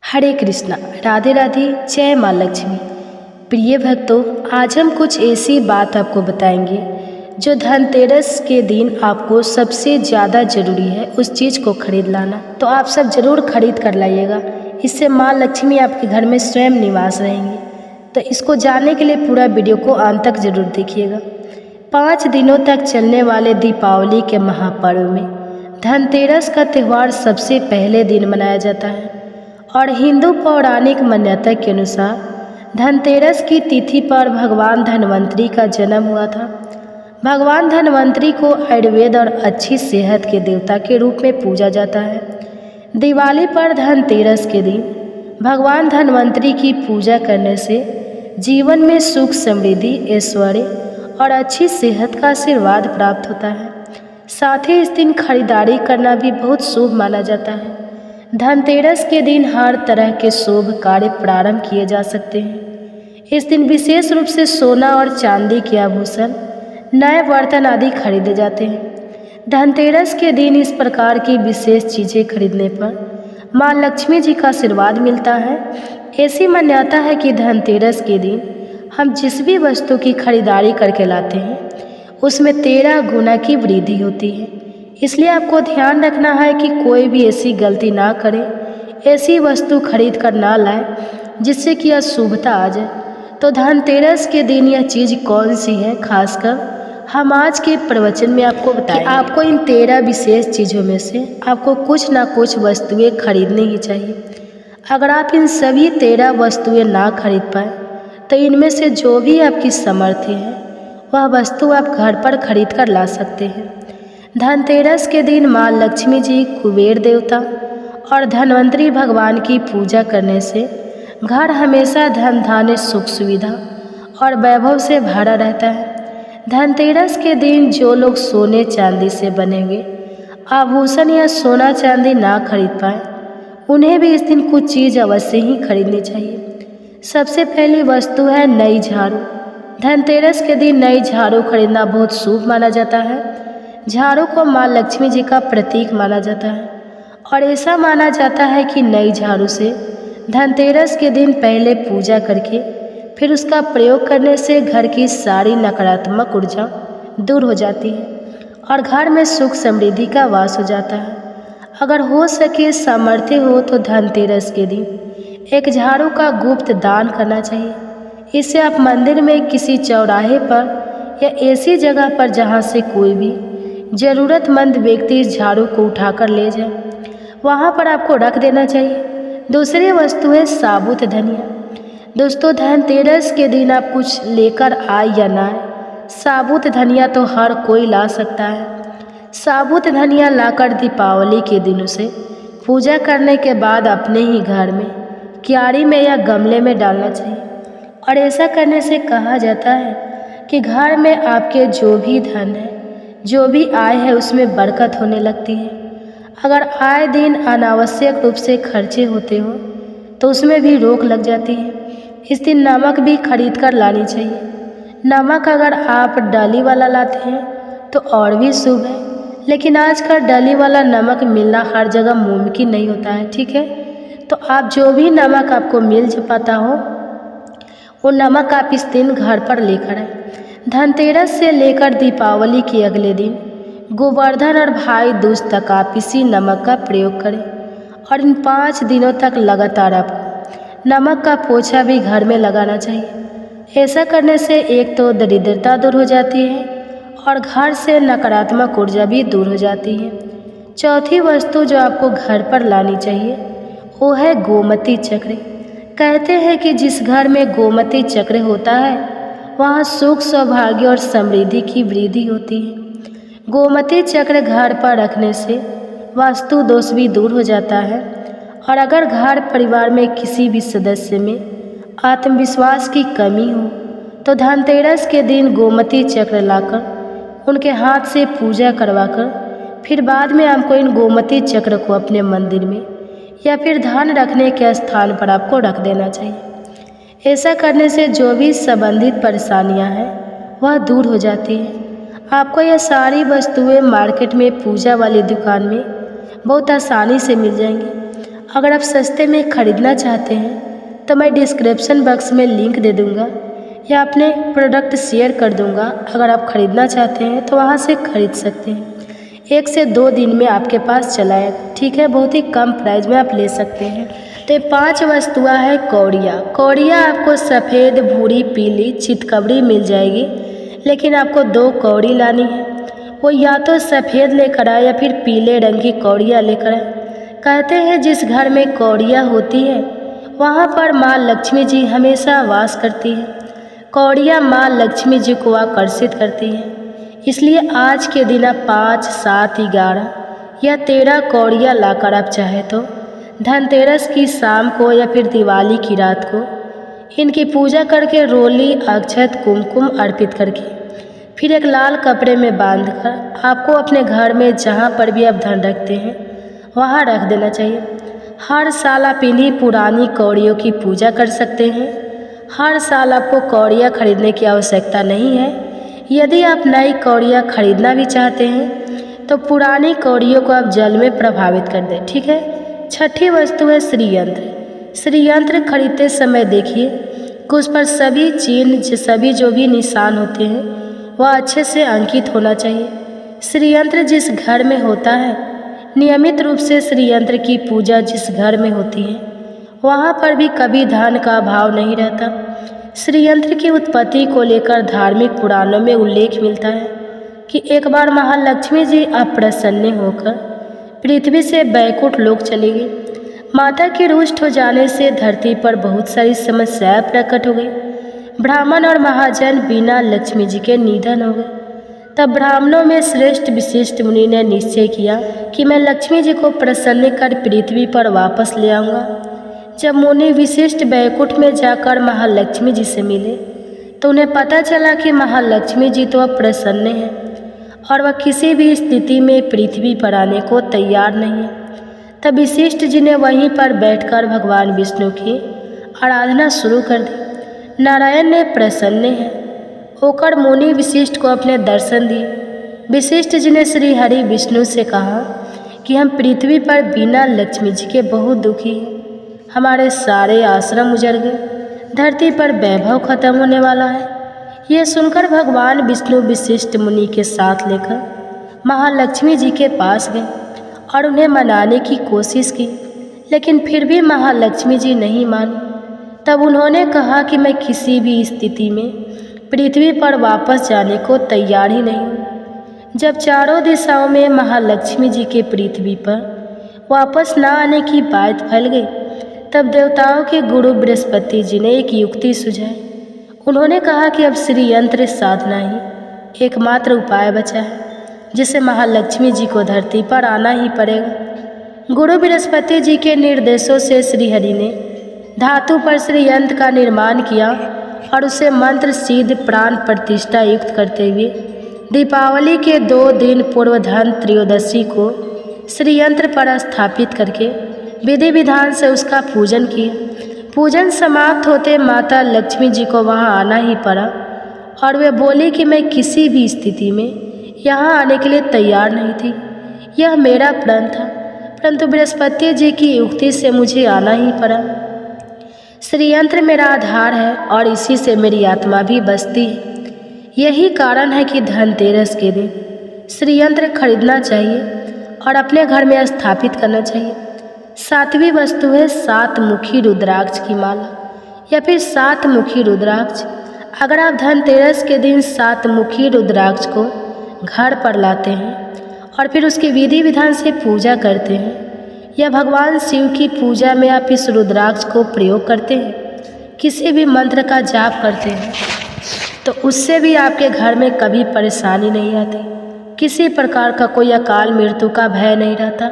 हरे कृष्णा, राधे राधे, जय माँ लक्ष्मी। प्रिय भक्तों, आज हम कुछ ऐसी बात आपको बताएंगे जो धनतेरस के दिन आपको सबसे ज़्यादा ज़रूरी है उस चीज़ को खरीद लाना। तो आप सब ज़रूर खरीद कर लाइएगा, इससे माँ लक्ष्मी आपके घर में स्वयं निवास रहेंगी। तो इसको जानने के लिए पूरा वीडियो को अंत तक ज़रूर देखिएगा। 5 दिनों तक चलने वाले दीपावली के महापर्व में धनतेरस का त्यौहार सबसे पहले दिन मनाया जाता है और हिंदू पौराणिक मान्यता के अनुसार धनतेरस की तिथि पर भगवान धन्वंतरी का जन्म हुआ था। भगवान धन्वंतरी को आयुर्वेद और अच्छी सेहत के देवता के रूप में पूजा जाता है। दिवाली पर धनतेरस के दिन भगवान धन्वंतरी की पूजा करने से जीवन में सुख, समृद्धि, ऐश्वर्य और अच्छी सेहत का आशीर्वाद प्राप्त होता है। साथ ही इस दिन खरीदारी करना भी बहुत शुभ माना जाता है। धनतेरस के दिन हर तरह के शुभ कार्य प्रारंभ किए जा सकते हैं। इस दिन विशेष रूप से सोना और चांदी के आभूषण, नए बर्तन आदि खरीदे जाते हैं। धनतेरस के दिन इस प्रकार की विशेष चीज़ें खरीदने पर माँ लक्ष्मी जी का आशीर्वाद मिलता है। ऐसी मान्यता है कि धनतेरस के दिन हम जिस भी वस्तु की खरीदारी करके लाते हैं उसमें 13 गुना की वृद्धि होती है। इसलिए आपको ध्यान रखना है कि कोई भी ऐसी गलती ना करें, ऐसी वस्तु खरीद कर ना लाएं जिससे कि अशुभता आ जाए। तो धनतेरस के दिन यह चीज़ कौन सी है, खासकर हम आज के प्रवचन में आपको बताएं। आपको इन 13 विशेष चीज़ों में से आपको कुछ ना कुछ वस्तुएं खरीदनी ही चाहिए। अगर आप इन सभी 13 वस्तुएं ना खरीद पाए तो इनमें से जो भी आपकी सामर्थ्य है वह वस्तु आप घर पर खरीद कर ला सकते हैं। धनतेरस के दिन माँ लक्ष्मी जी, कुबेर देवता और धन्वंतरी भगवान की पूजा करने से घर हमेशा धन धान्य, सुख सुविधा और वैभव से भरा रहता है। धनतेरस के दिन जो लोग सोने चांदी से बने हुए आभूषण या सोना चांदी ना खरीद पाए उन्हें भी इस दिन कुछ चीज़ अवश्य ही खरीदनी चाहिए। सबसे पहली वस्तु है नई झाड़ू। धनतेरस के दिन नई झाड़ू खरीदना बहुत शुभ माना जाता है। झाड़ू को माँ लक्ष्मी जी का प्रतीक माना जाता है और ऐसा माना जाता है कि नई झाड़ू से धनतेरस के दिन पहले पूजा करके फिर उसका प्रयोग करने से घर की सारी नकारात्मक ऊर्जा दूर हो जाती है और घर में सुख समृद्धि का वास हो जाता है। अगर हो सके, सामर्थ्य हो तो धनतेरस के दिन एक झाड़ू का गुप्त दान करना चाहिए। इससे आप मंदिर में, किसी चौराहे पर या ऐसी जगह पर जहाँ से कोई भी ज़रूरतमंद व्यक्ति इस झाड़ू को उठाकर ले जाए, वहाँ पर आपको रख देना चाहिए। दूसरी वस्तु है साबुत धनिया। दोस्तों, धनतेरस के दिन आप कुछ लेकर आए या ना आए, साबुत धनिया तो हर कोई ला सकता है। साबुत धनिया लाकर दीपावली के दिन उसे पूजा करने के बाद अपने ही घर में क्यारी में या गमले में डालना चाहिए। और ऐसा करने से कहा जाता है कि घर में आपके जो भी धन है, जो भी आय है, उसमें बरकत होने लगती है। अगर आए दिन अनावश्यक रूप से खर्चे होते हो तो उसमें भी रोक लग जाती है। इस दिन नमक भी खरीद कर लानी चाहिए। नमक अगर आप डाली वाला लाते हैं तो और भी शुभ है, लेकिन आजकल डाली वाला नमक मिलना हर जगह मुमकिन नहीं होता है, ठीक है। तो आप जो भी नमक आपको मिल पाता हो वो नमक आप इस दिन घर पर लेकर आए। धनतेरस से लेकर दीपावली के अगले दिन गोवर्धन और भाई दूज तक आप इसी नमक का प्रयोग करें और इन 5 दिनों तक लगातार आपको नमक का पोछा भी घर में लगाना चाहिए। ऐसा करने से एक तो दरिद्रता दूर हो जाती है और घर से नकारात्मक ऊर्जा भी दूर हो जाती है। चौथी वस्तु जो आपको घर पर लानी चाहिए वो है गोमती चक्र। कहते हैं कि जिस घर में गोमती चक्र होता है वहाँ सुख, सौभाग्य और समृद्धि की वृद्धि होती है। गोमती चक्र घर पर रखने से वास्तु दोष भी दूर हो जाता है और अगर घर परिवार में किसी भी सदस्य में आत्मविश्वास की कमी हो तो धनतेरस के दिन गोमती चक्र लाकर उनके हाथ से पूजा करवाकर फिर बाद में आपको इन गोमती चक्र को अपने मंदिर में या फिर धन रखने के स्थान पर आपको रख देना चाहिए। ऐसा करने से जो भी संबंधित परेशानियां हैं वह दूर हो जाती है। आपको यह सारी वस्तुएं मार्केट में पूजा वाली दुकान में बहुत आसानी से मिल जाएंगी। अगर आप सस्ते में ख़रीदना चाहते हैं तो मैं डिस्क्रिप्शन बॉक्स में लिंक दे दूँगा या अपने प्रोडक्ट शेयर कर दूँगा। अगर आप ख़रीदना चाहते हैं तो वहाँ से ख़रीद सकते हैं। 1 से 2 दिन में आपके पास चला आएगा, ठीक है। बहुत ही कम प्राइस में आप ले सकते हैं। तो ये 5 वस्तुएँ हैं कौड़ियाँ। कौड़ियाँ आपको सफ़ेद, भूरी, पीली, चितकबरी मिल जाएगी, लेकिन आपको 2 कौड़ी लानी है। वो या तो सफ़ेद लेकर आए या फिर पीले रंग की कौड़ियाँ लेकर आए। कहते हैं जिस घर में कौड़ियाँ होती है वहाँ पर माँ लक्ष्मी जी हमेशा वास करती है। कौड़ियाँ माँ लक्ष्मी जी को आकर्षित करती हैं। इसलिए आज के दिन आप 5, 7, 11 या 13 कौड़ियाँ लाकर आप चाहे तो धनतेरस की शाम को या फिर दिवाली की रात को इनकी पूजा करके रोली, अक्षत, कुमकुम अर्पित करके फिर एक लाल कपड़े में बांधकर आपको अपने घर में जहाँ पर भी आप धन रखते हैं वहाँ रख देना चाहिए। हर साल आप इन्हीं पुरानी कौड़ियों की पूजा कर सकते हैं। हर साल आपको कौड़ियाँ खरीदने की आवश्यकता नहीं है। यदि आप नई कौड़ियाँ खरीदना भी चाहते हैं तो पुरानी कौड़ियों को आप जल में प्रभावित कर दें, ठीक है। 6ठी वस्तु है श्रीयंत्र। श्रीयंत्र खरीदते समय देखिए कि उस पर सभी चिन्ह, सभी जो भी निशान होते हैं वह अच्छे से अंकित होना चाहिए। श्रीयंत्र जिस घर में होता है, नियमित रूप से श्रीयंत्र की पूजा जिस घर में होती है वहाँ पर भी कभी धन का अभाव नहीं रहता। श्रीयंत्र की उत्पत्ति को लेकर धार्मिक पुराणों में उल्लेख मिलता है कि एक बार महालक्ष्मी जी अप्रसन्न होकर पृथ्वी से बैकुंठ लोक चली गई। माता के रुष्ट हो जाने से धरती पर बहुत सारी समस्याएं प्रकट हो गई। ब्राह्मण और महाजन बिना लक्ष्मी जी के निधन हो गए। तब ब्राह्मणों में श्रेष्ठ विशिष्ट मुनि ने निश्चय किया कि मैं लक्ष्मी जी को प्रसन्न कर पृथ्वी पर वापस ले आऊँगा। जब मुनि विशिष्ट बैकुंठ में जाकर महालक्ष्मी जी से मिले तो उन्हें पता चला कि महालक्ष्मी जी तो अब प्रसन्न हैं और वह किसी भी स्थिति में पृथ्वी पर आने को तैयार नहीं है। तब विशिष्ट जी ने वहीं पर बैठकर भगवान विष्णु की आराधना शुरू कर दी। नारायण ने प्रसन्न हैं होकर मुनि विशिष्ट को अपने दर्शन दिए। विशिष्ट जी ने श्री हरि विष्णु से कहा कि हम पृथ्वी पर बिना लक्ष्मी जी के बहुत दुखी हैं। हमारे सारे आश्रम उजड़ गए, धरती पर वैभव खत्म होने वाला है। यह सुनकर भगवान विष्णु विशिष्ट मुनि के साथ लेकर महालक्ष्मी जी के पास गए और उन्हें मनाने की कोशिश की, लेकिन फिर भी महालक्ष्मी जी नहीं मानी। तब उन्होंने कहा कि मैं किसी भी स्थिति में पृथ्वी पर वापस जाने को तैयार ही नहीं हूँ। जब चारों दिशाओं में महालक्ष्मी जी के पृथ्वी पर वापस न आने की बात फैल गई, तब देवताओं के गुरु बृहस्पति जी ने एक युक्ति सुझाई। उन्होंने कहा कि अब श्रीयंत्र साधना ही एकमात्र उपाय बचा है, जिसे महालक्ष्मी जी को धरती पर आना ही पड़ेगा। गुरु बृहस्पति जी के निर्देशों से श्रीहरि ने धातु पर श्रीयंत्र का निर्माण किया और उसे मंत्र सिद्ध प्राण प्रतिष्ठा युक्त करते हुए दीपावली के 2 दिन पूर्व धन त्रयोदशी को श्रीयंत्र पर स्थापित करके विधि विधान से उसका पूजन किया। पूजन समाप्त होते माता लक्ष्मी जी को वहां आना ही पड़ा और वे बोली कि मैं किसी भी स्थिति में यहाँ आने के लिए तैयार नहीं थी। यह मेरा प्रण था, परंतु बृहस्पति जी की युक्ति से मुझे आना ही पड़ा। श्रीयंत्र मेरा आधार है और इसी से मेरी आत्मा भी बसती है। यही कारण है कि धनतेरस के दिन श्रीयंत्र खरीदना चाहिए और अपने घर में स्थापित करना चाहिए। 7वीं वस्तु है 7 मुखी रुद्राक्ष की माला या फिर 7 मुखी रुद्राक्ष। अगर आप धनतेरस के दिन 7 मुखी रुद्राक्ष को घर पर लाते हैं और फिर उसकी विधि विधान से पूजा करते हैं या भगवान शिव की पूजा में आप इस रुद्राक्ष को प्रयोग करते हैं, किसी भी मंत्र का जाप करते हैं, तो उससे भी आपके घर में कभी परेशानी नहीं आती। किसी प्रकार का कोई अकाल मृत्यु का भय नहीं रहता,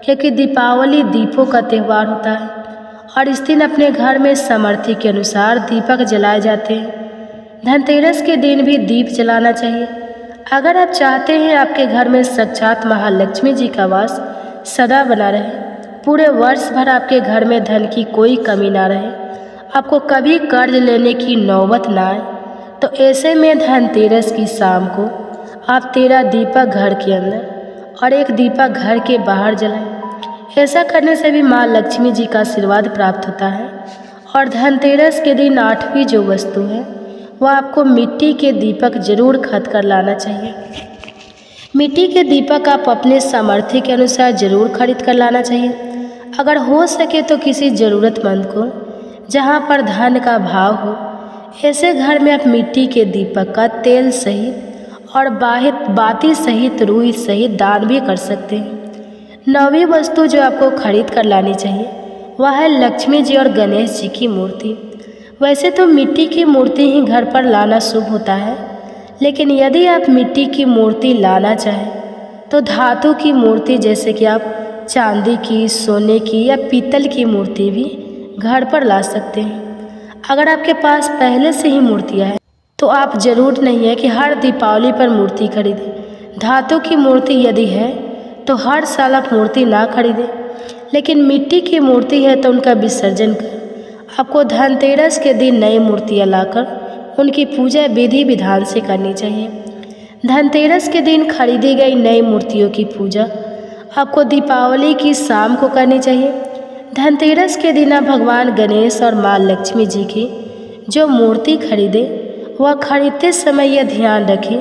क्योंकि दीपावली दीपों का त्यौहार होता है और इस दिन अपने घर में सामर्थ्य के अनुसार दीपक जलाए जाते हैं। धनतेरस के दिन भी दीप जलाना चाहिए। अगर आप चाहते हैं आपके घर में साक्षात महालक्ष्मी जी का वास सदा बना रहे, पूरे वर्ष भर आपके घर में धन की कोई कमी ना रहे, आपको कभी कर्ज लेने की नौबत ना आए, तो ऐसे में धनतेरस की शाम को आप 13 दीपक घर के अंदर और 1 दीपक घर के बाहर जलाएं। ऐसा करने से भी माँ लक्ष्मी जी का आशीर्वाद प्राप्त होता है। और धनतेरस के दिन 8वीं जो वस्तु है वह आपको मिट्टी के दीपक जरूर खरीद कर लाना चाहिए। मिट्टी के दीपक आप अपने सामर्थ्य के अनुसार जरूर खरीद कर लाना चाहिए। अगर हो सके तो किसी ज़रूरतमंद को, जहाँ पर धन का भाव हो, ऐसे घर में आप मिट्टी के दीपक का तेल सहित और बाती सहित रुई सहित दान भी कर सकते हैं। 9वीं वस्तु जो आपको खरीद कर लानी चाहिए वह है लक्ष्मी जी और गणेश जी की मूर्ति। वैसे तो मिट्टी की मूर्ति ही घर पर लाना शुभ होता है, लेकिन यदि आप मिट्टी की मूर्ति लाना चाहें तो धातु की मूर्ति जैसे कि आप चांदी की, सोने की या पीतल की मूर्ति भी घर पर ला सकते हैं। अगर आपके पास पहले से ही मूर्तियाँ हैं तो आप ज़रूर नहीं है कि हर दीपावली पर मूर्ति खरीदें। धातु की मूर्ति यदि है तो हर साल आप मूर्ति ना खरीदें, लेकिन मिट्टी की मूर्ति है तो उनका विसर्जन कर आपको धनतेरस के दिन नई मूर्तियाँ लाकर उनकी पूजा विधि विधान से करनी चाहिए। धनतेरस के दिन खरीदी गई नई मूर्तियों की पूजा आपको दीपावली की शाम को करनी चाहिए। धनतेरस के दिन आप भगवान गणेश और माँ लक्ष्मी जी की जो मूर्ति खरीदें वह खरीदते समय यह ध्यान रखें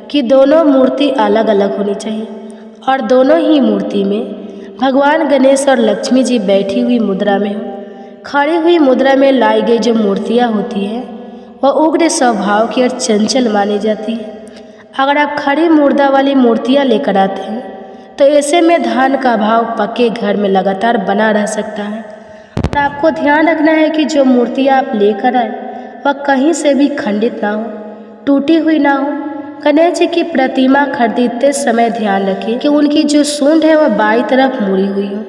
कि दोनों मूर्ति अलग अलग होनी चाहिए और दोनों ही मूर्ति में भगवान गणेश और लक्ष्मी जी बैठी हुई मुद्रा में हो। खड़ी हुई मुद्रा में लाई गई जो मूर्तियाँ होती हैं वह उग्र स्वभाव की और चंचल मानी जाती है। अगर आप खड़ी मुर्दा वाली मूर्तियाँ लेकर आते हैं तो ऐसे में धन का भाव पक्के घर में लगातार बना रह सकता है। और आपको ध्यान रखना है कि जो मूर्तियाँ आप लेकर आए वह कहीं से भी खंडित ना हो, टूटी हुई ना हो। गणेश जी की प्रतिमा खरीदते समय ध्यान रखें कि उनकी जो सूंड है वह बाईं तरफ मुड़ी हुई हो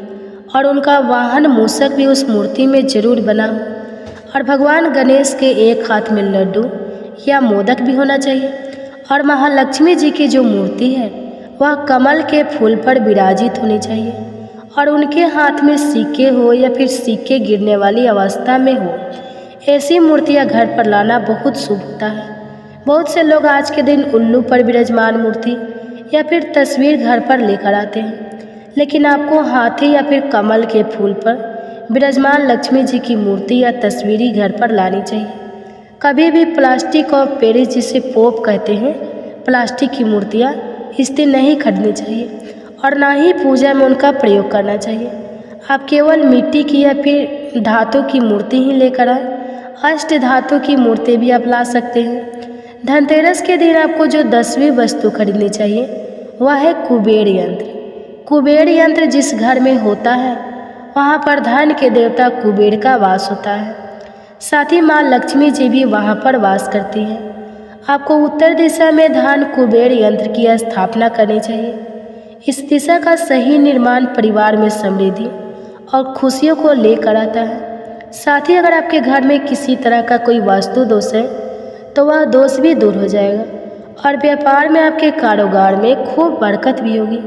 और उनका वाहन मूषक भी उस मूर्ति में जरूर बना हो। और भगवान गणेश के एक हाथ में लड्डू या मोदक भी होना चाहिए। और महालक्ष्मी जी की जो मूर्ति है वह कमल के फूल पर विराजित होनी चाहिए और उनके हाथ में सिक्के हो या फिर सिक्के गिरने वाली अवस्था में हो। ऐसी मूर्तियाँ घर पर लाना बहुत शुभ होता है। बहुत से लोग आज के दिन उल्लू पर विराजमान मूर्ति या फिर तस्वीर घर पर लेकर आते हैं, लेकिन आपको हाथी या फिर कमल के फूल पर विराजमान लक्ष्मी जी की मूर्ति या तस्वीर घर पर लानी चाहिए। कभी भी प्लास्टिक और पेरिस जिसे पोप कहते हैं प्लास्टिक की मूर्तियाँ स्थिर नहीं खरीदनी चाहिए और ना ही पूजा में उनका प्रयोग करना चाहिए। आप केवल मिट्टी की या फिर धातु की मूर्ति ही लेकर आए। अष्ट धातु की मूर्ति भी आप ला सकते हैं। धनतेरस के दिन आपको जो 10वीं वस्तु खरीदनी चाहिए वह है कुबेर यंत्र। कुबेर यंत्र जिस घर में होता है वहाँ पर धन के देवता कुबेर का वास होता है। साथ ही माँ लक्ष्मी जी भी वहाँ पर वास करती हैं। आपको उत्तर दिशा में धन कुबेर यंत्र की स्थापना करनी चाहिए। इस दिशा का सही निर्माण परिवार में समृद्धि और खुशियों को लेकर आता है। साथ ही अगर आपके घर में किसी तरह का कोई वास्तु दोष है तो वह दोष भी दूर हो जाएगा और व्यापार में आपके कारोबार में खूब बरकत भी होगी।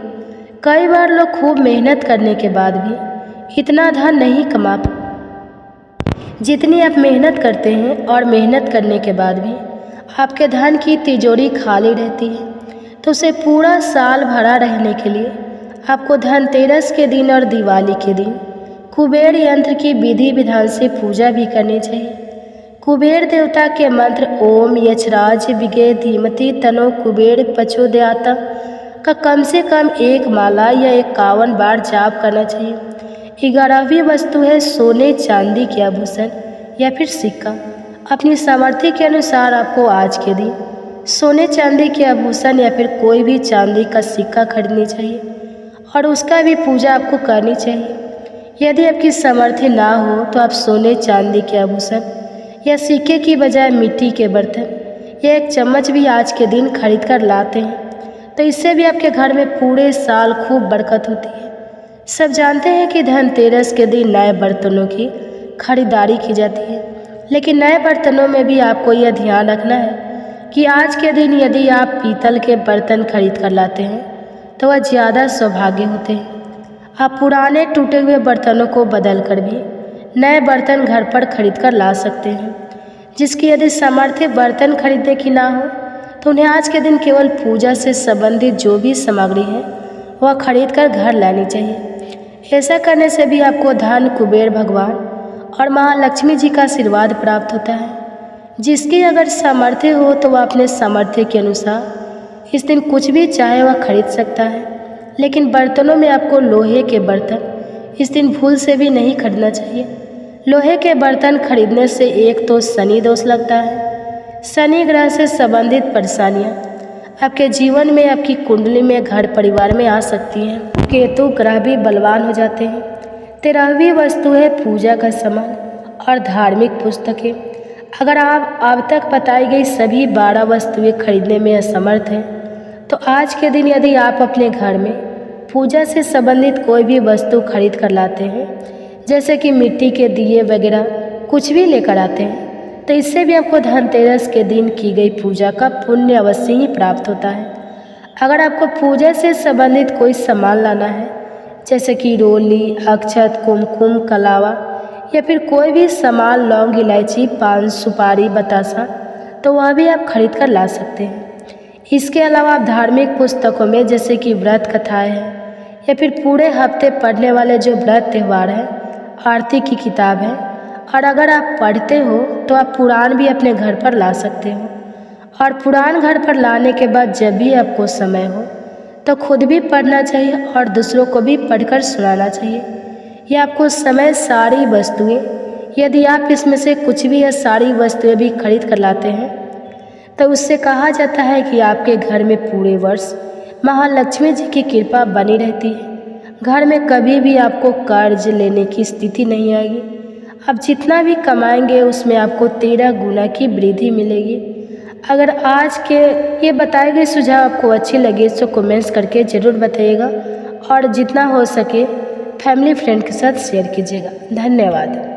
कई बार लोग खूब मेहनत करने के बाद भी इतना धन नहीं कमा पाते जितनी आप मेहनत करते हैं, और मेहनत करने के बाद भी आपके धन की तिजोरी खाली रहती है। तो उसे पूरा साल भरा रहने के लिए आपको धनतेरस के दिन और दिवाली के दिन कुबेर यंत्र की विधि विधान से पूजा भी करनी चाहिए। कुबेर देवता के मंत्र ओम यक्षराज विगे धीमति तनो कुबेर पचोदयाता का कम से कम 1 माला या 51 बार जाप करना चाहिए। 11वीं वस्तु है सोने चांदी के आभूषण या फिर सिक्का। अपनी सामर्थ्य के अनुसार आपको आज के दिन सोने चांदी के आभूषण या फिर कोई भी चांदी का सिक्का खरीदनी चाहिए और उसका भी पूजा आपको करनी चाहिए। यदि आपकी सामर्थ्य ना हो तो आप सोने चांदी के आभूषण या सिक्के की बजाय मिट्टी के बर्तन या 1 चम्मच भी आज के दिन खरीद कर लाते हैं तो इससे भी आपके घर में पूरे साल खूब बरकत होती है। सब जानते हैं कि धनतेरस के दिन नए बर्तनों की खरीदारी की जाती है, लेकिन नए बर्तनों में भी आपको यह ध्यान रखना है कि आज के दिन यदि आप पीतल के बर्तन खरीद कर लाते हैं तो वह ज़्यादा सौभाग्य होते हैं। आप पुराने टूटे हुए बर्तनों को बदल कर भी नए बर्तन घर पर खरीद कर ला सकते हैं। जिसकी यदि सामर्थ्य बर्तन खरीदने की ना हो तो उन्हें आज के दिन केवल पूजा से संबंधित जो भी सामग्री है वह खरीद कर घर लानी चाहिए। ऐसा करने से भी आपको धन, कुबेर भगवान और महालक्ष्मी जी का आशीर्वाद प्राप्त होता है। जिसकी अगर सामर्थ्य हो तो वह अपने सामर्थ्य के अनुसार इस दिन कुछ भी चाहे वह खरीद सकता है। लेकिन बर्तनों में आपको लोहे के बर्तन इस दिन भूल से भी नहीं खरीदना चाहिए। लोहे के बर्तन खरीदने से एक तो शनि दोष लगता है। शनि ग्रह से संबंधित परेशानियाँ आपके जीवन में, आपकी कुंडली में, घर परिवार में आ सकती हैं। केतु ग्रह भी बलवान हो जाते हैं। 13वीं वस्तु है पूजा का सामान और धार्मिक पुस्तकें। अगर आप अब तक बताई गई सभी 12 वस्तुएं खरीदने में असमर्थ हैं तो आज के दिन यदि आप अपने घर में पूजा से संबंधित कोई भी वस्तु खरीद कर लाते हैं, जैसे कि मिट्टी के दिए वगैरह कुछ भी लेकर आते हैं, तो इससे भी आपको धनतेरस के दिन की गई पूजा का पुण्य अवश्य ही प्राप्त होता है। अगर आपको पूजा से संबंधित कोई सामान लाना है, जैसे कि रोली, अक्षत, कुमकुम, कलावा या फिर कोई भी सामान, लौंग, इलायची, पान, सुपारी, बतासा, तो वह भी आप खरीद कर ला सकते हैं। इसके अलावा आप धार्मिक पुस्तकों में जैसे कि व्रत कथाएँ हैं या फिर पूरे हफ्ते पढ़ने वाले जो व्रत त्यौहार हैं, आरती की किताब है, और अगर आप पढ़ते हो तो आप पुराण भी अपने घर पर ला सकते हो। और पुराण घर पर लाने के बाद जब भी आपको समय हो तो खुद भी पढ़ना चाहिए और दूसरों को भी पढ़कर सुनाना चाहिए। यह आपको समय, सारी वस्तुएं, यदि आप इसमें से कुछ भी या सारी वस्तुएं भी खरीद कर लाते हैं तो उससे कहा जाता है कि आपके घर में पूरे वर्ष महालक्ष्मी जी की कृपा बनी रहती है। घर में कभी भी आपको कर्ज लेने की स्थिति नहीं आएगी। आप जितना भी कमाएंगे उसमें आपको 13 गुना की वृद्धि मिलेगी। अगर आज के ये बताए गए सुझाव आपको अच्छे लगे तो कमेंट्स करके ज़रूर बताइएगा और जितना हो सके फैमिली फ्रेंड के साथ शेयर कीजिएगा। धन्यवाद।